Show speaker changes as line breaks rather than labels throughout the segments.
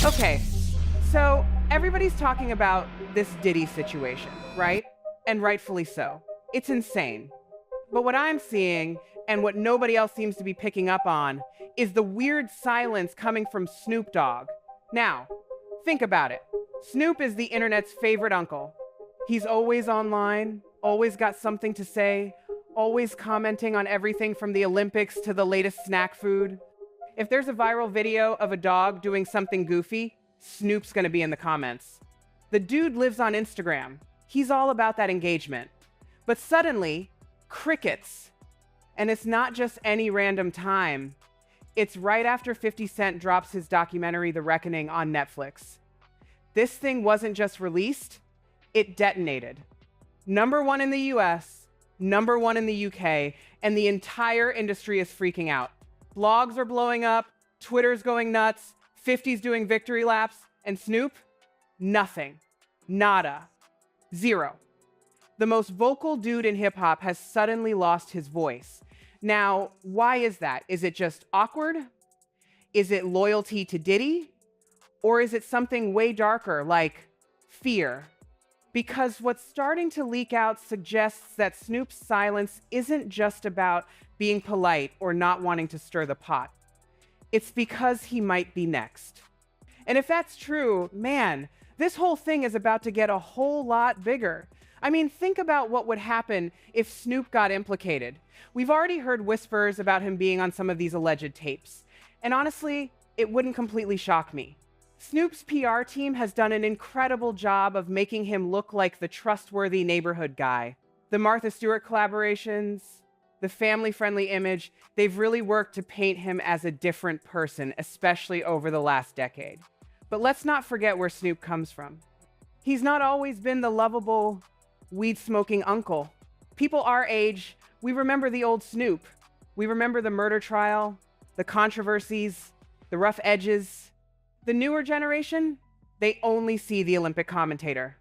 Okay, so everybody's talking about this Diddy situation, right? And rightfully so. It's insane. But what I'm seeing, and what nobody else seems to be picking up on, is the weird silence coming from Snoop Dogg. Now, think about it. Snoop is the internet's favorite uncle. He's always online, always got something to say, always commenting on everything from the Olympics to the latest snack food. If there's a viral video of a dog doing something goofy, Snoop's gonna be in the comments. The dude lives on Instagram. He's all about that engagement. But suddenly, crickets. And it's not just any random time. It's right after 50 Cent drops his documentary, The Reckoning, on Netflix. This thing wasn't just released, it detonated. #1 in the US, #1 in the UK, and the entire industry is freaking out. Blogs are blowing up, Twitter's going nuts, 50's doing victory laps, and Snoop? Nothing. Nada. Zero. The most vocal dude in hip hop has suddenly lost his voice. Now, why is that? Is it just awkward? Is it loyalty to Diddy? Or is it something way darker, like fear? Because what's starting to leak out suggests that Snoop's silence isn't just about being polite or not wanting to stir the pot. It's because he might be next. And if that's true, man, this whole thing is about to get a whole lot bigger. I mean, think about what would happen if Snoop got implicated. We've already heard whispers about him being on some of these alleged tapes. And honestly, it wouldn't completely shock me. Snoop's PR team has done an incredible job of making him look like the trustworthy neighborhood guy. The Martha Stewart collaborations, the family-friendly image, they've really worked to paint him as a different person, especially over the last decade. But let's not forget where Snoop comes from. He's not always been the lovable, weed-smoking uncle. People our age, we remember the old Snoop. We remember the murder trial, the controversies, the rough edges. The newer generation, they only see the Olympic commentator.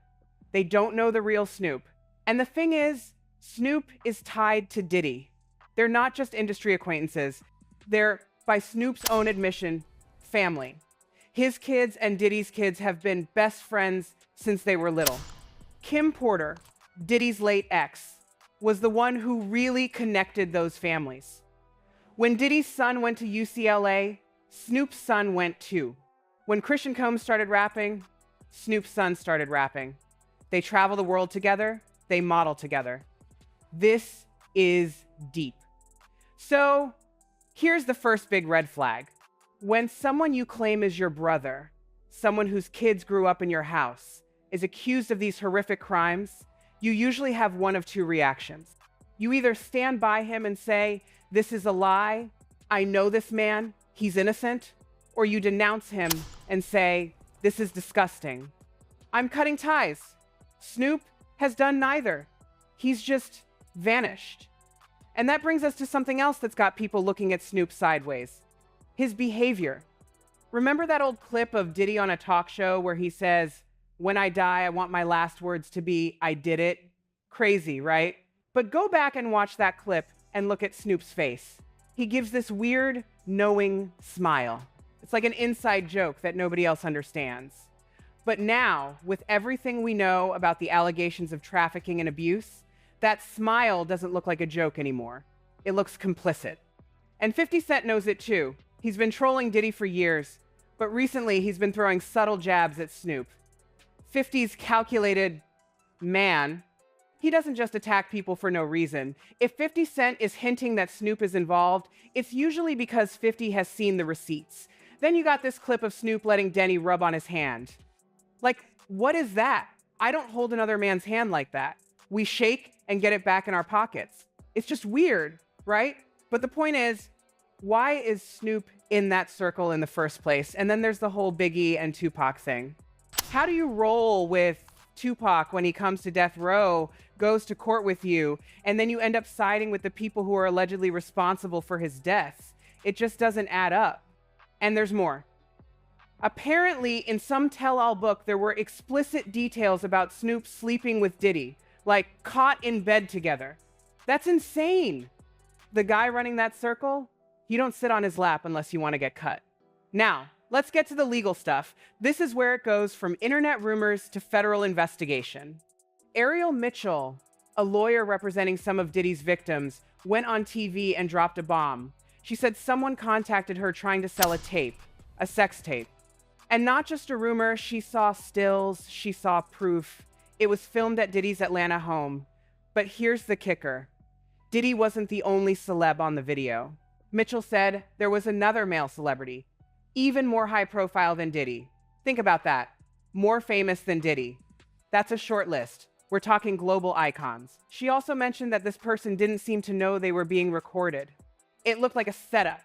They don't know the real Snoop. And the thing is, Snoop is tied to Diddy. They're not just industry acquaintances. They're, by Snoop's own admission, family. His kids and Diddy's kids have been best friends since they were little. Kim Porter, Diddy's late ex, was the one who really connected those families. When Diddy's son went to UCLA, Snoop's son went too. When Christian Combs started rapping, Snoop's son started rapping. They travel the world together, they model together. This is deep. So, here's the first big red flag. When someone you claim is your brother, someone whose kids grew up in your house, is accused of these horrific crimes, you usually have one of two reactions. You either stand by him and say, "This is a lie, I know this man, he's innocent," or you denounce him and say, "This is disgusting. I'm cutting ties." Snoop has done neither. He's just vanished. And that brings us to something else that's got people looking at Snoop sideways. His behavior. Remember that old clip of Diddy on a talk show where he says, "When I die, I want my last words to be, 'I did it'?" Crazy, right? But go back and watch that clip and look at Snoop's face. He gives this weird, knowing smile. It's like an inside joke that nobody else understands. But now, with everything we know about the allegations of trafficking and abuse, that smile doesn't look like a joke anymore. It looks complicit. And 50 Cent knows it too. He's been trolling Diddy for years, but recently he's been throwing subtle jabs at Snoop. 50's calculated man, he doesn't just attack people for no reason. If 50 Cent is hinting that Snoop is involved, it's usually because 50 has seen the receipts. Then you got this clip of Snoop letting Denny rub on his hand. Like, what is that? I don't hold another man's hand like that. We shake and get it back in our pockets. It's just weird, right? But the point is, why is Snoop in that circle in the first place? And then there's the whole Biggie and Tupac thing. How do you roll with Tupac when he comes to death row, goes to court with you, and then you end up siding with the people who are allegedly responsible for his death? It just doesn't add up. And there's more. Apparently, in some tell-all book, there were explicit details about Snoop sleeping with Diddy, like caught in bed together. That's insane. The guy running that circle, you don't sit on his lap unless you want to get cut. Now, Let's get to the legal stuff. This is where it goes from internet rumors to federal investigation. Ariel Mitchell, a lawyer representing some of Diddy's victims, went on TV and dropped a bomb. She said someone contacted her trying to sell a tape, a sex tape. And not just a rumor, she saw stills, she saw proof. It was filmed at Diddy's Atlanta home. But here's the kicker. Diddy wasn't the only celeb on the video. Mitchell said there was another male celebrity, even more high profile than Diddy. Think about that. More famous than Diddy. That's a short list. We're talking global icons. She also mentioned that this person didn't seem to know they were being recorded. It looked like a setup,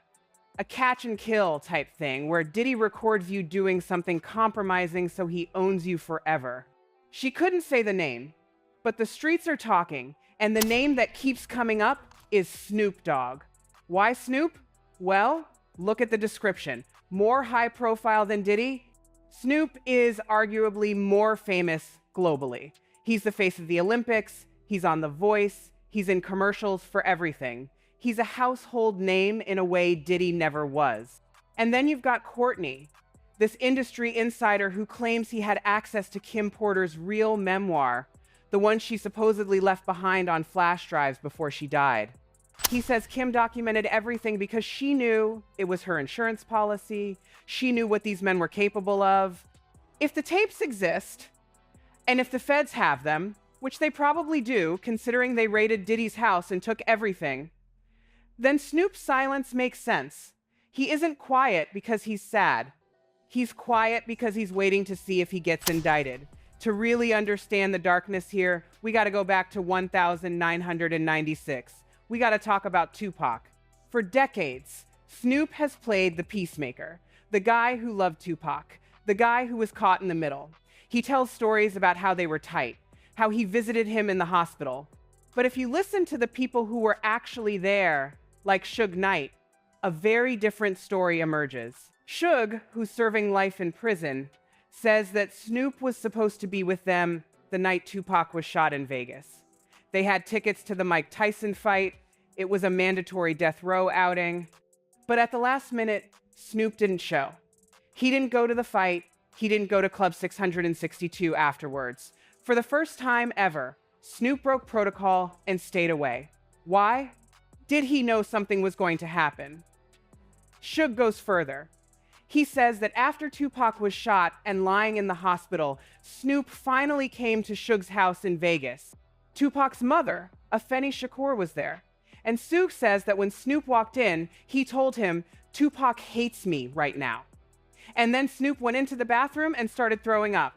a catch and kill type thing where Diddy records you doing something compromising so he owns you forever. She couldn't say the name, but the streets are talking, and the name that keeps coming up is Snoop Dogg. Why Snoop? Well, look at the description. More high profile than Diddy? Snoop is arguably more famous globally. He's the face of the Olympics, he's on The Voice, he's in commercials for everything. He's a household name in a way Diddy never was. And then you've got Courtney, this industry insider who claims he had access to Kim Porter's real memoir, the one she supposedly left behind on flash drives before she died. He says Kim documented everything because she knew it was her insurance policy, she knew what these men were capable of. If the tapes exist, and if the feds have them, which they probably do, considering they raided Diddy's house and took everything, then Snoop's silence makes sense. He isn't quiet because he's sad. He's quiet because he's waiting to see if he gets indicted. To really understand the darkness here, we got to go back to 1996. We got to talk about Tupac. For decades, Snoop has played the peacemaker, the guy who loved Tupac, the guy who was caught in the middle. He tells stories about how they were tight, how he visited him in the hospital. But if you listen to the people who were actually there, like Suge Knight, a very different story emerges. Suge, who's serving life in prison, says that Snoop was supposed to be with them the night Tupac was shot in Vegas. They had tickets to the Mike Tyson fight. It was a mandatory death row outing. But at the last minute, Snoop didn't show. He didn't go to the fight. He didn't go to Club 662 afterwards. For the first time ever, Snoop broke protocol and stayed away. Why? Did he know something was going to happen? Suge goes further. He says that after Tupac was shot and lying in the hospital, Snoop finally came to Suge's house in Vegas. Tupac's mother, Afeni Shakur, was there. And Suge says that when Snoop walked in, he told him, "Tupac hates me right now." And then Snoop went into the bathroom and started throwing up.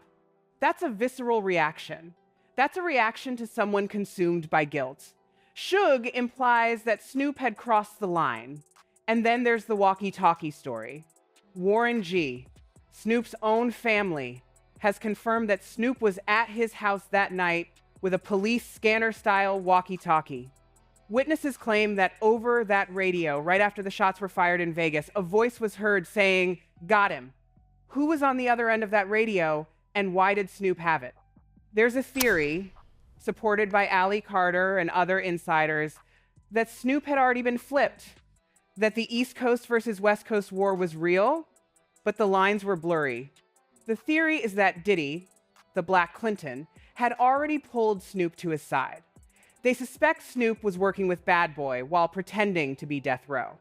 That's a visceral reaction. That's a reaction to someone consumed by guilt. Suge implies that Snoop had crossed the line. And then there's the walkie-talkie story. Warren G., Snoop's own family, has confirmed that Snoop was at his house that night with a police scanner-style walkie-talkie. Witnesses claim that over that radio, right after the shots were fired in Vegas, a voice was heard saying, "Got him." Who was on the other end of that radio, and why did Snoop have it? There's a theory, supported by Ali Carter and other insiders, that Snoop had already been flipped, that the East Coast versus West Coast war was real, but the lines were blurry. The theory is that Diddy, the Black Clinton, had already pulled Snoop to his side. They suspect Snoop was working with Bad Boy while pretending to be Death Row.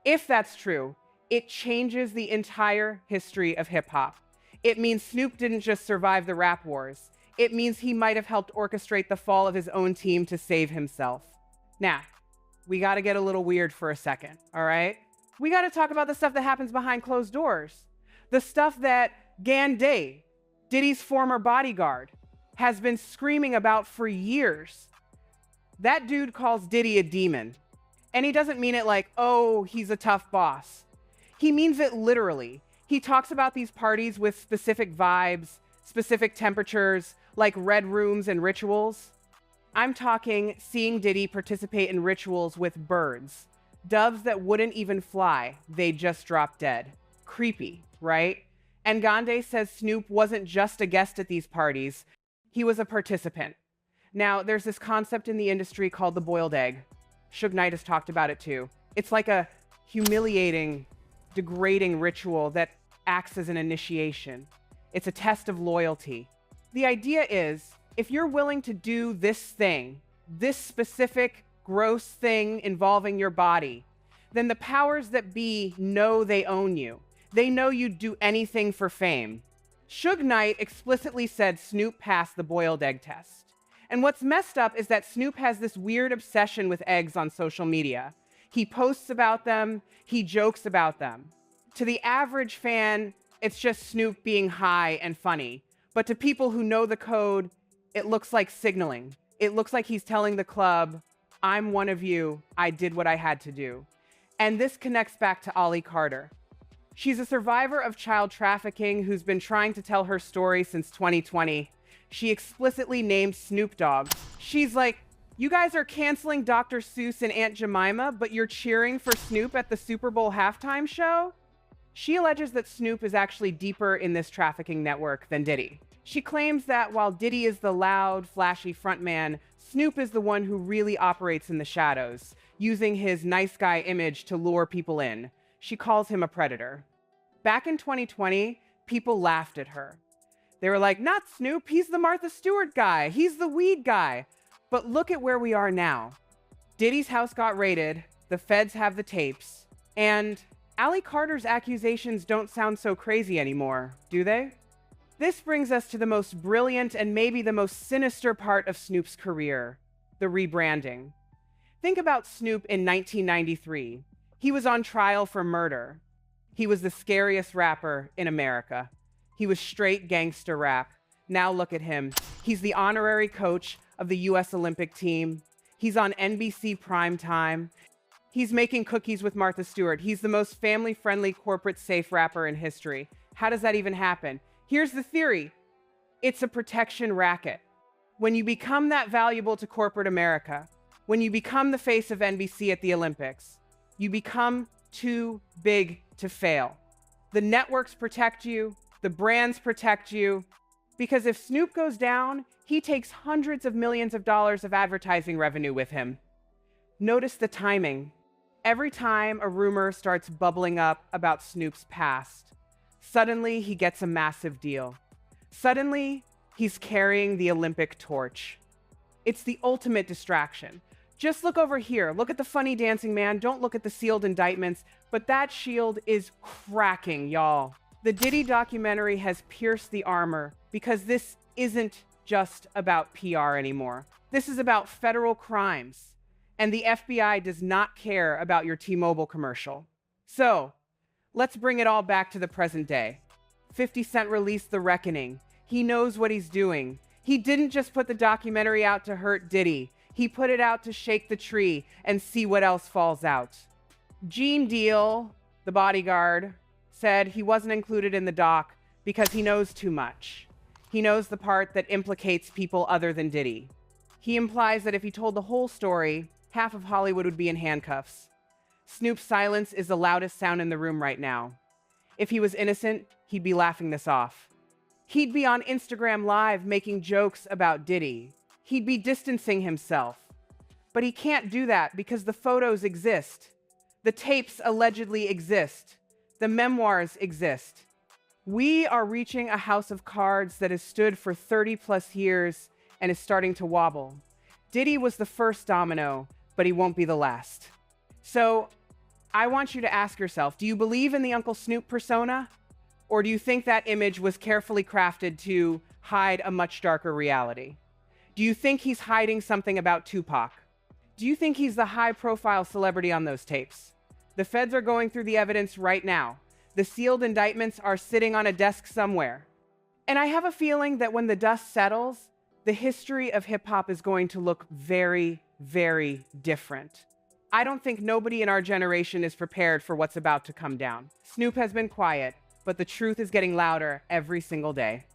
If that's true, it changes the entire history of hip-hop. It means Snoop didn't just survive the rap wars. It means he might have helped orchestrate the fall of his own team to save himself. Now, we got to get a little weird for a second, all right? We got to talk about the stuff that happens behind closed doors. The stuff that Gan Day, Diddy's former bodyguard, has been screaming about for years. That dude calls Diddy a demon. And he doesn't mean it like, oh, he's a tough boss. He means it literally. He talks about these parties with specific vibes, specific temperatures, like red rooms and rituals. I'm talking seeing Diddy participate in rituals with birds, doves that wouldn't even fly, they'd just drop dead. Creepy, right? And Gandhi says Snoop wasn't just a guest at these parties, he was a participant. Now, there's this concept in the industry called the boiled egg. Suge Knight has talked about it too. It's like a humiliating, degrading ritual that acts as an initiation. It's a test of loyalty. The idea is, if you're willing to do this thing, this specific gross thing involving your body, then the powers that be know they own you. They know you'd do anything for fame. Suge Knight explicitly said Snoop passed the boiled egg test. And what's messed up is that Snoop has this weird obsession with eggs on social media. He posts about them, he jokes about them. To the average fan, it's just Snoop being high and funny. But to people who know the code, it looks like signaling. It looks like he's telling the club, I'm one of you, I did what I had to do. And this connects back to Ollie Carter. She's a survivor of child trafficking who's been trying to tell her story since 2020. She explicitly named Snoop Dogg. She's like, you guys are canceling Dr. Seuss and Aunt Jemima, but you're cheering for Snoop at the Super Bowl halftime show? She alleges that Snoop is actually deeper in this trafficking network than Diddy. She claims that while Diddy is the loud, flashy frontman, Snoop is the one who really operates in the shadows, using his nice guy image to lure people in. She calls him a predator. Back in 2020, people laughed at her. They were like, not Snoop, he's the Martha Stewart guy, he's the weed guy. But look at where we are now. Diddy's house got raided, the feds have the tapes, and Ollie Carter's accusations don't sound so crazy anymore, do they? This brings us to the most brilliant and maybe the most sinister part of Snoop's career, the rebranding. Think about Snoop in 1993. He was on trial for murder. He was the scariest rapper in America. He was straight gangster rap. Now look at him. He's the honorary coach of the US Olympic team. He's on NBC primetime. He's making cookies with Martha Stewart. He's the most family-friendly, corporate-safe rapper in history. How does that even happen? Here's the theory. It's a protection racket. When you become that valuable to corporate America, when you become the face of NBC at the Olympics, you become too big to fail. The networks protect you, the brands protect you, because if Snoop goes down, he takes hundreds of millions of dollars of advertising revenue with him. Notice the timing. Every time a rumor starts bubbling up about Snoop's past, suddenly he gets a massive deal. Suddenly, he's carrying the Olympic torch. It's the ultimate distraction. Just look over here. Look at the funny dancing man. Don't look at the sealed indictments. But that shield is cracking, y'all. The Diddy documentary has pierced the armor because this isn't just about PR anymore. This is about federal crimes. And the FBI does not care about your T-Mobile commercial. So, let's bring it all back to the present day. 50 Cent released The Reckoning. He knows what he's doing. He didn't just put the documentary out to hurt Diddy. He put it out to shake the tree and see what else falls out. Gene Deal, the bodyguard, said he wasn't included in the doc because he knows too much. He knows the part that implicates people other than Diddy. He implies that if he told the whole story, half of Hollywood would be in handcuffs. Snoop's silence is the loudest sound in the room right now. If he was innocent, he'd be laughing this off. He'd be on Instagram Live making jokes about Diddy. He'd be distancing himself. But he can't do that because the photos exist. The tapes allegedly exist. The memoirs exist. We are reaching a house of cards that has stood for 30 plus years and is starting to wobble. Diddy was the first domino, but he won't be the last. So I want you to ask yourself, do you believe in the Uncle Snoop persona? Or do you think that image was carefully crafted to hide a much darker reality? Do you think he's hiding something about Tupac? Do you think he's the high-profile celebrity on those tapes? The feds are going through the evidence right now. The sealed indictments are sitting on a desk somewhere. And I have a feeling that when the dust settles, the history of hip-hop is going to look very, very different. I don't think nobody in our generation is prepared for what's about to come down. Snoop has been quiet, but the truth is getting louder every single day.